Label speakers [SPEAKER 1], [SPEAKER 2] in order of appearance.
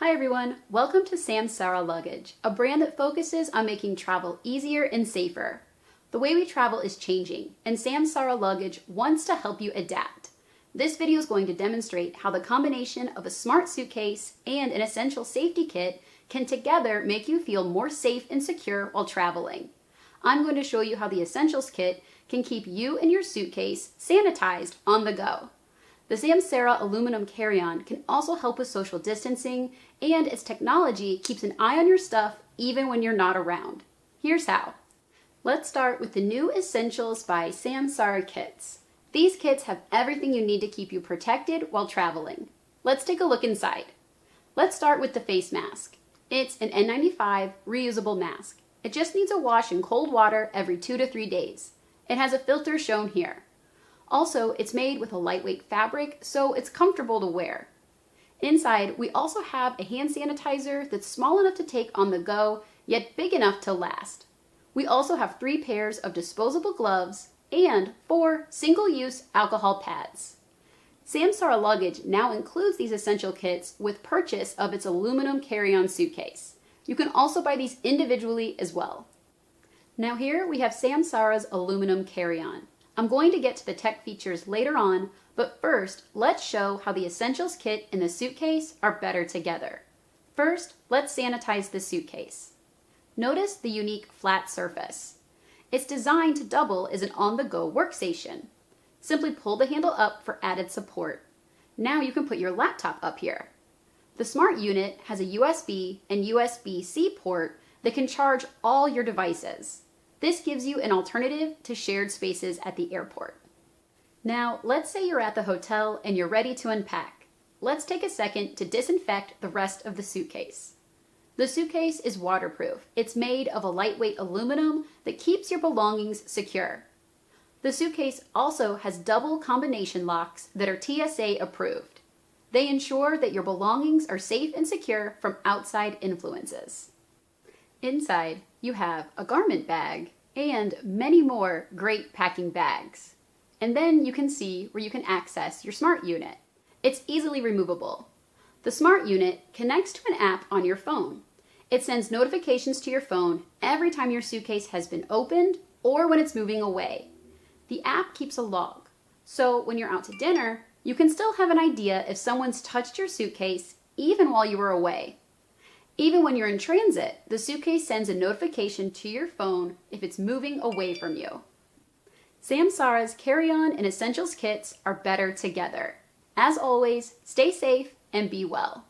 [SPEAKER 1] Hi everyone, welcome to Samsara Luggage, a brand that focuses on making travel easier and safer. The way we travel is changing, and Samsara Luggage wants to help you adapt. This video is going to demonstrate how the combination of a smart suitcase and an essential safety kit can together make you feel more safe and secure while traveling. I'm going to show you how the Essentials Kit can keep you and your suitcase sanitized on the go. The Samsara aluminum carry-on can also help with social distancing, and its technology keeps an eye on your stuff even when you're not around. Here's how. Let's start with the new Essentials by Samsara kits. These kits have everything you need to keep you protected while traveling. Let's take a look inside. Let's start with the face mask. It's an N95 reusable mask. It just needs a wash in cold water every 2 to 3 days. It has a filter shown here. Also, it's made with a lightweight fabric, so it's comfortable to wear. Inside, we also have a hand sanitizer that's small enough to take on the go, yet big enough to last. We also have 3 pairs of disposable gloves and 4 single-use alcohol pads. Samsara Luggage now includes these essential kits with purchase of its aluminum carry-on suitcase. You can also buy these individually as well. Now here we have Samsara's aluminum carry-on. I'm going to get to the tech features later on, but first, let's show how the Essentials Kit and the suitcase are better together. First, let's sanitize the suitcase. Notice the unique flat surface. It's designed to double as an on-the-go workstation. Simply pull the handle up for added support. Now you can put your laptop up here. The Smart Unit has a USB and USB-C port that can charge all your devices. This gives you an alternative to shared spaces at the airport. Now, let's say you're at the hotel and you're ready to unpack. Let's take a second to disinfect the rest of the suitcase. The suitcase is waterproof. It's made of a lightweight aluminum that keeps your belongings secure. The suitcase also has double combination locks that are TSA approved. They ensure that your belongings are safe and secure from outside influences. Inside, you have a garment bag and many more great packing bags. And then you can see where you can access your Smart Unit. It's easily removable. The Smart Unit connects to an app on your phone. It sends notifications to your phone every time your suitcase has been opened or when it's moving away. The app keeps a log, so when you're out to dinner, you can still have an idea if someone's touched your suitcase even while you were away. Even when you're in transit, the suitcase sends a notification to your phone if it's moving away from you. Samsara's carry-on and essentials kits are better together. As always, stay safe and be well.